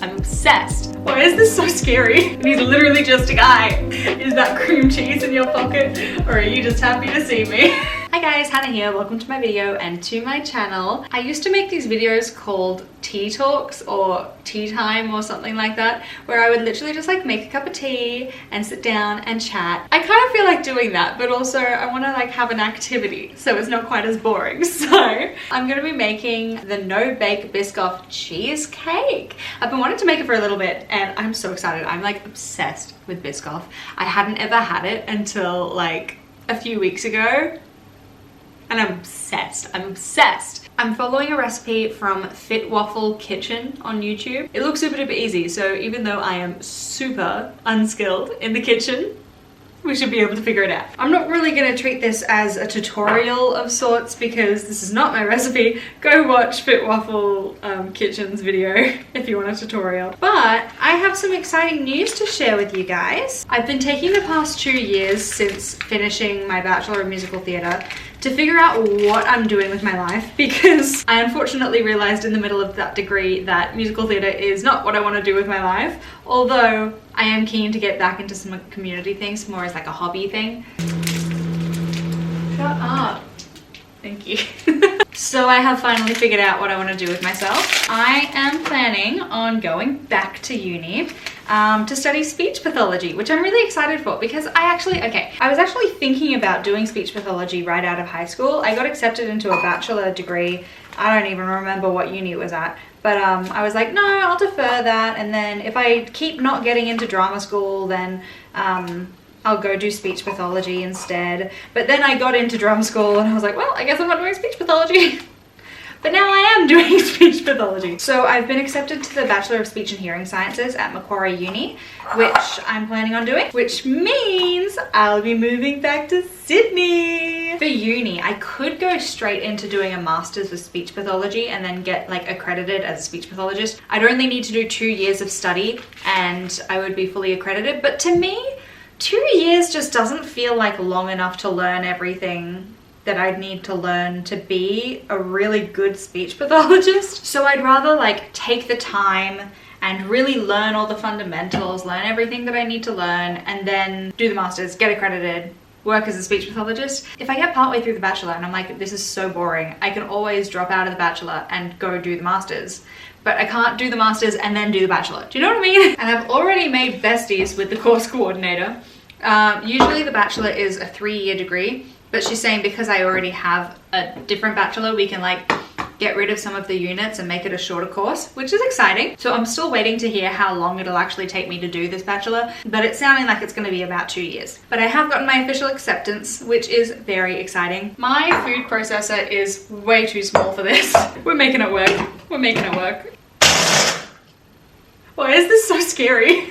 I'm obsessed. Why is this so scary? And he's literally just a guy. Is that cream cheese in your pocket? Or are you just happy to see me? Hi guys, Hannah here. Welcome to my video and to my channel. I used to make these videos called tea talks or tea time or something like that, where I would literally just like make a cup of tea and sit down and chat. I kind of feel like doing that, but also I want to like have an activity so it's not quite as boring. So I'm going to be making the no-bake Biscoff cheesecake. I've been wanting to make it for a little bit and I'm so excited. I'm like obsessed with Biscoff. I hadn't ever had it until like a few weeks ago. And I'm obsessed. I'm obsessed. I'm following a recipe from Fit Waffle Kitchen on YouTube. It looks super duper easy, so even though I am super unskilled in the kitchen, we should be able to figure it out. I'm not really gonna treat this as a tutorial of sorts because this is not my recipe. Go watch Fit Waffle Kitchen's video if you want a tutorial. But I have some exciting news to share with you guys. I've been taking the past 2 years since finishing my Bachelor of Musical Theatre to figure out what I'm doing with my life, because I unfortunately realized in the middle of that degree that musical theatre is not what I want to do with my life, although I am keen to get back into some community things more as like a hobby thing. Shut up. Thank you. So I have finally figured out what I want to do with myself. I am planning on going back to uni to study speech pathology, which I'm really excited for because I was actually thinking about doing speech pathology right out of high school. I got accepted into a bachelor degree. I don't even remember what uni it was at, but I was like, no, I'll defer that, and then if I keep not getting into drama school, then I'll go do speech pathology instead. But then I got into drama school and I was like, well, I guess I'm not doing speech pathology. But now I am doing speech pathology. So I've been accepted to the Bachelor of Speech and Hearing Sciences at Macquarie Uni, which I'm planning on doing, which means I'll be moving back to Sydney. For uni, I could go straight into doing a master's of speech pathology and then get like accredited as a speech pathologist. I'd only need to do 2 years of study and I would be fully accredited. But to me, 2 years just doesn't feel like long enough to learn everything that I'd need to learn to be a really good speech pathologist. So I'd rather like take the time and really learn all the fundamentals, learn everything that I need to learn, and then do the masters, get accredited, work as a speech pathologist. If I get partway through the bachelor and I'm like, this is so boring, I can always drop out of the bachelor and go do the masters. But I can't do the masters and then do the bachelor. Do you know what I mean? And I've already made besties with the course coordinator. Usually the bachelor is a 3-year degree, but she's saying because I already have a different bachelor, we can like get rid of some of the units and make it a shorter course, which is exciting. So I'm still waiting to hear how long it'll actually take me to do this bachelor, but it's sounding like it's going to be about 2 years. But I have gotten my official acceptance, which is very exciting. My food processor is way too small for this. We're making it work. We're making it work. Why is this so scary?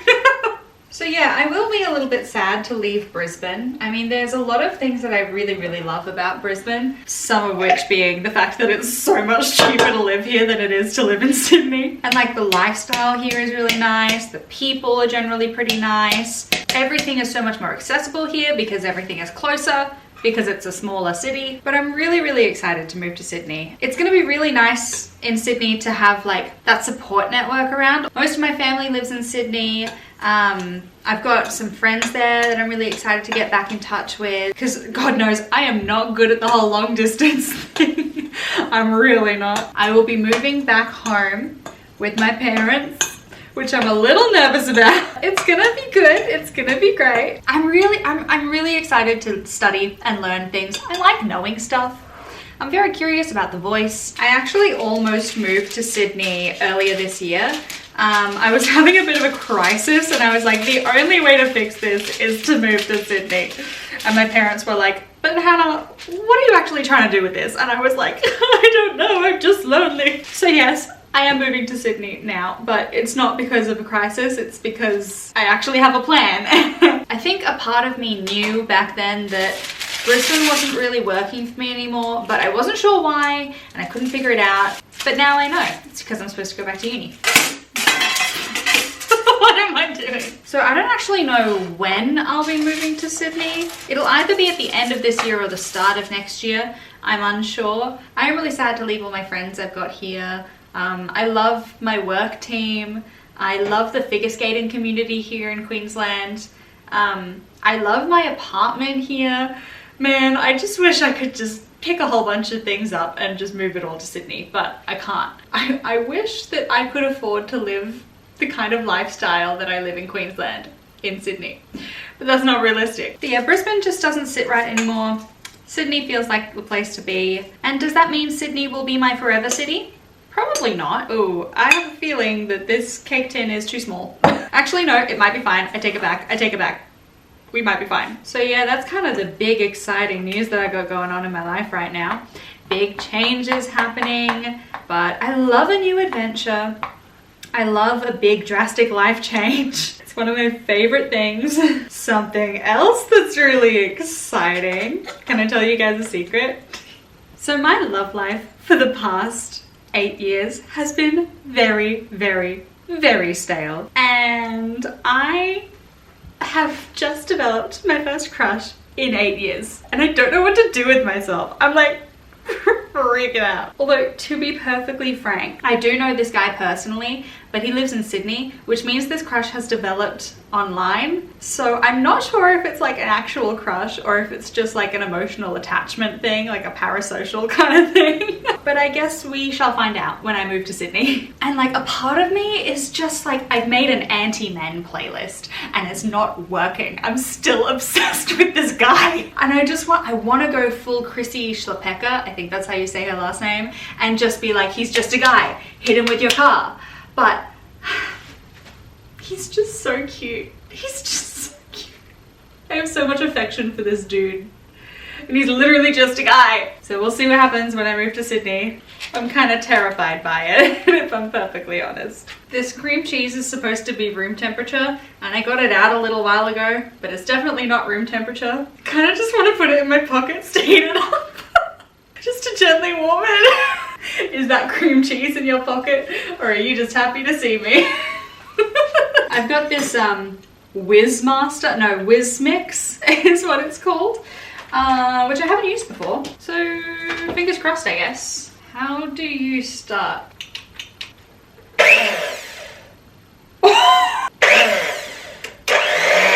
So yeah, I will be a little bit sad to leave Brisbane. I mean, there's a lot of things that I really, really love about Brisbane. Some of which being the fact that it's so much cheaper to live here than it is to live in Sydney. And like the lifestyle here is really nice. The people are generally pretty nice. Everything is so much more accessible here because everything is closer, because it's a smaller city. But I'm really, really excited to move to Sydney. It's gonna be really nice in Sydney to have like that support network around. Most of my family lives in Sydney. I've got some friends there that I'm really excited to get back in touch with, because God knows I am not good at the whole long distance thing. I'm really not. I will be moving back home with my parents, which I'm a little nervous about. It's gonna be good. It's gonna be great. I'm really excited to study and learn things. I like knowing stuff. I'm very curious about the voice. I actually almost moved to Sydney earlier this year. I was having a bit of a crisis and I was like, the only way to fix this is to move to Sydney. And my parents were like, but Hannah, what are you actually trying to do with this? And I was like, I don't know, I'm just lonely. So yes, I am moving to Sydney now, but it's not because of a crisis, it's because I actually have a plan. I think a part of me knew back then that Brisbane wasn't really working for me anymore, but I wasn't sure why and I couldn't figure it out. But now I know, it's because I'm supposed to go back to uni. What am I doing? So I don't actually know when I'll be moving to Sydney. It'll either be at the end of this year or the start of next year. I'm unsure. I am really sad to leave all my friends I've got here. I love my work team. I love the figure skating community here in Queensland. I love my apartment here. Man, I just wish I could just pick a whole bunch of things up and just move it all to Sydney, but I can't. I wish that I could afford to live the kind of lifestyle that I live in Queensland in Sydney, but that's not realistic. But yeah, Brisbane just doesn't sit right anymore. Sydney feels like the place to be. And does that mean Sydney will be my forever city? Probably not. Oh, I have a feeling that this cake tin is too small. Actually, no, it might be fine. I take it back. I take it back. We might be fine. So yeah, that's kind of the big exciting news that I got going on in my life right now. Big changes happening, but I love a new adventure. I love a big drastic life change. It's one of my favorite things. Something else that's really exciting. Can I tell you guys a secret? So my love life for the past 8 years has been very, very, very stale. And I have just developed my first crush in 8 years. And I don't know what to do with myself. I'm like freaking out. Although, to be perfectly frank, I do know this guy personally, but he lives in Sydney, which means this crush has developed online. So I'm not sure if it's like an actual crush or if it's just like an emotional attachment thing, like a parasocial kind of thing. But I guess we shall find out when I move to Sydney. And like a part of me is just like, I've made an anti-men playlist and it's not working. I'm still obsessed with this guy. And I want to go full Chrissy Schlepeka, I think that's how you say her last name, and just be like, he's just a guy, hit him with your car. But he's just so cute. He's just so cute. I have so much affection for this dude. And he's literally just a guy. So we'll see what happens when I move to Sydney. I'm kind of terrified by it, if I'm perfectly honest. This cream cheese is supposed to be room temperature, and I got it out a little while ago, but it's definitely not room temperature. I kind of just want to put it in my pockets to heat it up. Just to gently warm it. Is that cream cheese in your pocket, or are you just happy to see me? I've got this Whiz Mix is what it's called, which I haven't used before. So fingers crossed, I guess. How do you start?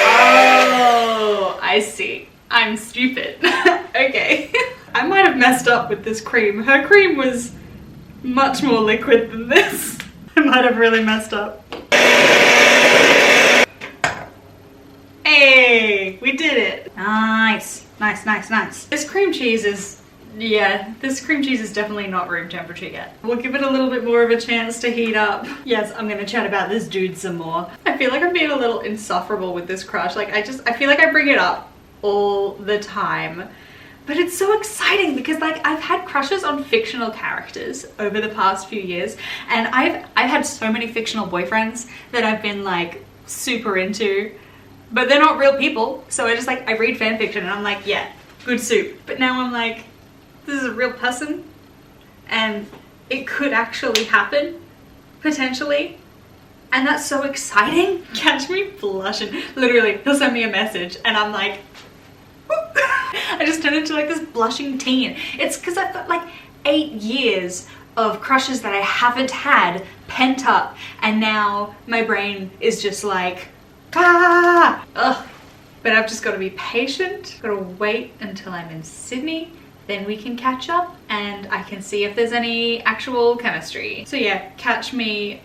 Oh, I see. I'm stupid. Okay. I might have messed up with this cream. Her cream was much more liquid than this. I might have really messed up. Hey, we did it. Nice, nice, nice, nice. This cream cheese is definitely not room temperature yet. We'll give it a little bit more of a chance to heat up. Yes, I'm gonna chat about this dude some more. I feel like I'm being a little insufferable with this crush. Like I feel like I bring it up all the time. But it's so exciting because like I've had crushes on fictional characters over the past few years, and I've had so many fictional boyfriends that I've been like super into, but they're not real people. So I read fan fiction and I'm like, yeah, good soup. But now I'm like, this is a real person and it could actually happen potentially. And that's so exciting. Catch me blushing. Literally, he'll send me a message and I'm like, I just turned into like this blushing teen. It's because I've got like 8 years of crushes that I haven't had pent up, and now my brain is just like, ah! Ugh. But I've just got to be patient, got to wait until I'm in Sydney, then we can catch up and I can see if there's any actual chemistry. So yeah, catch me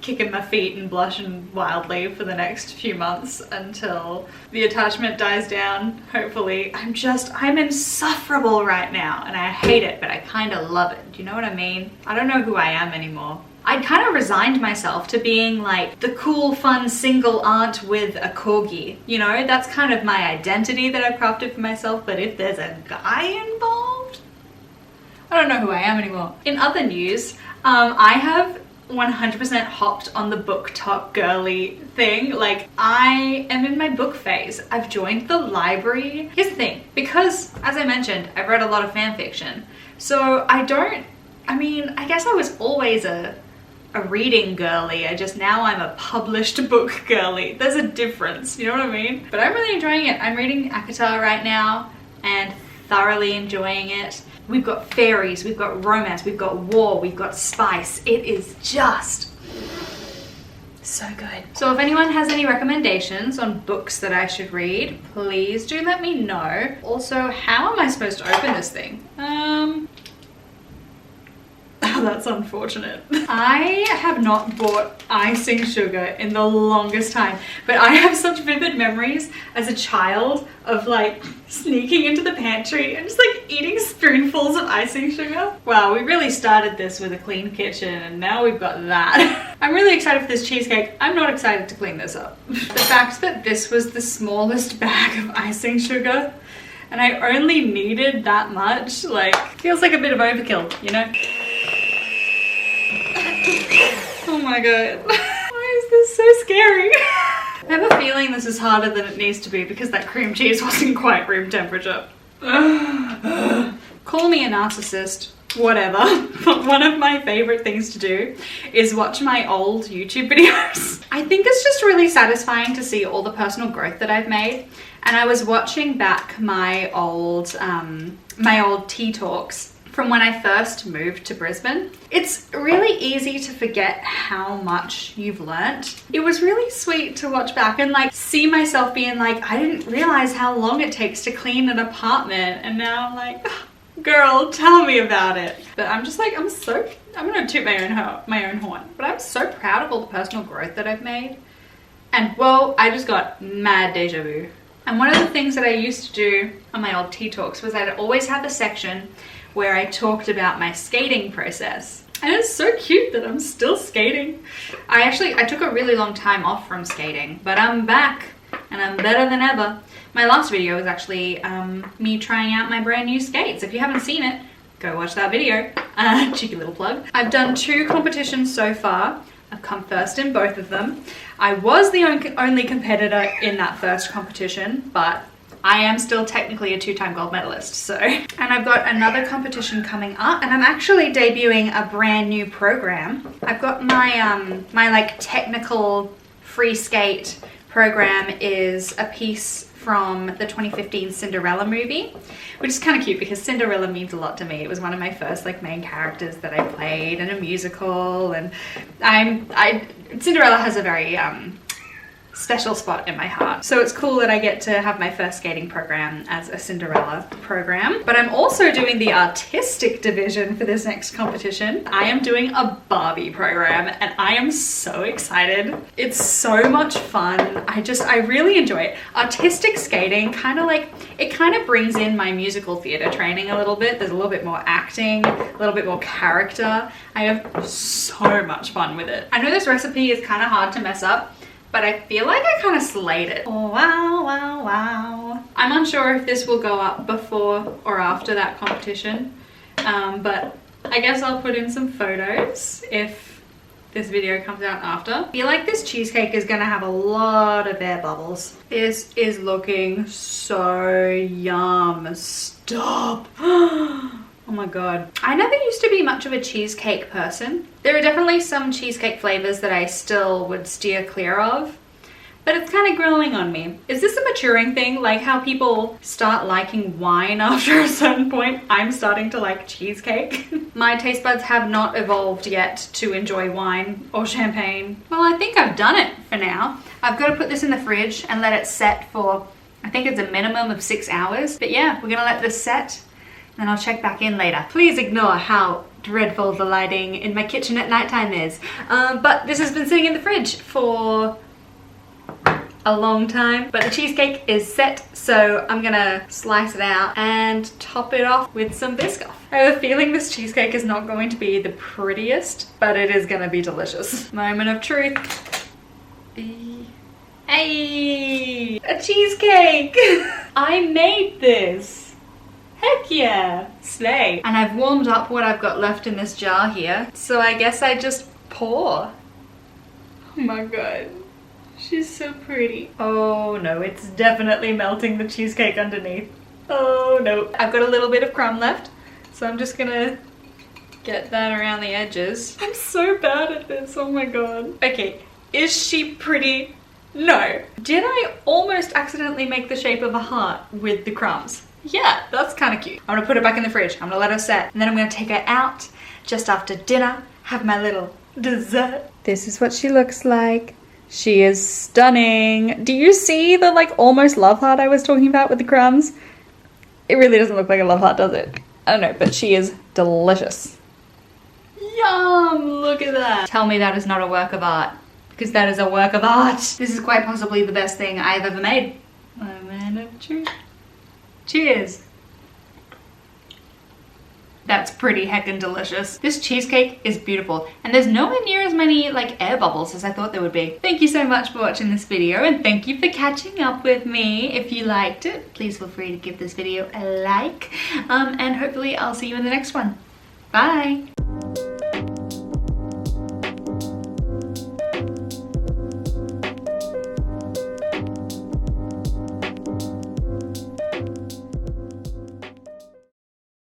kicking my feet and blushing wildly for the next few months until the attachment dies down, hopefully. I'm insufferable right now and I hate it, but I kind of love it. Do you know what I mean? I don't know who I am anymore. I kind of resigned myself to being like the cool, fun, single aunt with a corgi. You know, that's kind of my identity that I've crafted for myself, but if there's a guy involved, I don't know who I am anymore. In other news, I have 100% hopped on the book talk girly thing. Like, I am in my book phase. I've joined the library. Here's the thing, because as I mentioned, I've read a lot of fan fiction. So I guess I was always a reading girly. Now I'm a published book girly. There's a difference, you know what I mean? But I'm really enjoying it. I'm reading ACOTAR right now and thoroughly enjoying it. We've got fairies, we've got romance, we've got war, we've got spice. It is just so good. So if anyone has any recommendations on books that I should read, please do let me know. Also, how am I supposed to open this thing? Oh, that's unfortunate. I have not bought icing sugar in the longest time, but I have such vivid memories as a child of like sneaking into the pantry and just like eating spoonfuls of icing sugar. Wow, we really started this with a clean kitchen and now we've got that. I'm really excited for this cheesecake. I'm not excited to clean this up. The fact that this was the smallest bag of icing sugar and I only needed that much, like, feels like a bit of overkill, you know? Oh my god. Why is this so scary? I have a feeling this is harder than it needs to be because that cream cheese wasn't quite room temperature. Call me a narcissist, whatever. But one of my favorite things to do is watch my old YouTube videos. I think it's just really satisfying to see all the personal growth that I've made. And I was watching back my old tea talks from when I first moved to Brisbane. It's really easy to forget how much you've learnt. It was really sweet to watch back and like see myself being like, I didn't realize how long it takes to clean an apartment. And now I'm like, girl, tell me about it. But I'm just like, I'm gonna toot my own horn, but I'm so proud of all the personal growth that I've made. And well, I just got mad deja vu. And one of the things that I used to do on my old tea talks was I'd always have a section where I talked about my skating process. And it's so cute that I'm still skating. I took a really long time off from skating, but I'm back and I'm better than ever. My last video was actually me trying out my brand new skates. If you haven't seen it, go watch that video. Cheeky little plug. I've done 2 competitions so far. I've come first in both of them. I was the only competitor in that first competition, but I am still technically a 2-time gold medalist, so. And I've got another competition coming up, and I'm actually debuting a brand new program. I've got my, my like technical free skate program is a piece from the 2015 Cinderella movie, which is kind of cute because Cinderella means a lot to me. It was one of my first like main characters that I played in a musical, and Cinderella has a very special spot in my heart. So it's cool that I get to have my first skating program as a Cinderella program. But I'm also doing the artistic division for this next competition. I am doing a Barbie program and I am so excited. It's so much fun. I really enjoy it. Artistic skating kind of brings in my musical theater training a little bit. There's a little bit more acting, a little bit more character. I have so much fun with it. I know this recipe is kind of hard to mess up, but I feel like I kind of slayed it. Oh, wow, wow, wow. I'm unsure if this will go up before or after that competition, but I guess I'll put in some photos if this video comes out after. I feel like this cheesecake is gonna have a lot of air bubbles. This is looking so yum. Stop. Oh my god. I never used to be much of a cheesecake person. There are definitely some cheesecake flavors that I still would steer clear of, but it's kind of growing on me. Is this a maturing thing? Like how people start liking wine after a certain point? I'm starting to like cheesecake. My taste buds have not evolved yet to enjoy wine or champagne. Well, I think I've done it for now. I've got to put this in the fridge and let it set for, I think it's a minimum of 6 hours. But yeah, we're gonna let this set. Then I'll check back in later. Please ignore how dreadful the lighting in my kitchen at nighttime is. But this has been sitting in the fridge for a long time. But the cheesecake is set, so I'm gonna slice it out and top it off with some Biscoff. I have a feeling this cheesecake is not going to be the prettiest, but it is gonna be delicious. Moment of truth. Hey! A cheesecake! I made this! Heck yeah, slay. And I've warmed up what I've got left in this jar here. So I guess I just pour. Oh my god, she's so pretty. Oh no, it's definitely melting the cheesecake underneath. Oh no. I've got a little bit of crumb left, so I'm just gonna get that around the edges. I'm so bad at this, oh my god. Okay, is she pretty? No. Did I almost accidentally make the shape of a heart with the crumbs? Yeah, that's kind of cute. I'm gonna put it back in the fridge. I'm gonna let her set. And then I'm gonna take her out just after dinner, have my little dessert. This is what she looks like. She is stunning. Do you see the like almost love heart I was talking about with the crumbs? It really doesn't look like a love heart, does it? I don't know, but she is delicious. Yum! Look at that. Tell me that is not a work of art, because that is a work of art. This is quite possibly the best thing I've ever made. Moment of truth. Cheers. That's pretty heckin' delicious. This cheesecake is beautiful, and there's nowhere near as many like air bubbles as I thought there would be. Thank you so much for watching this video, and thank you for catching up with me. If you liked it, please feel free to give this video a like, and hopefully I'll see you in the next one. Bye!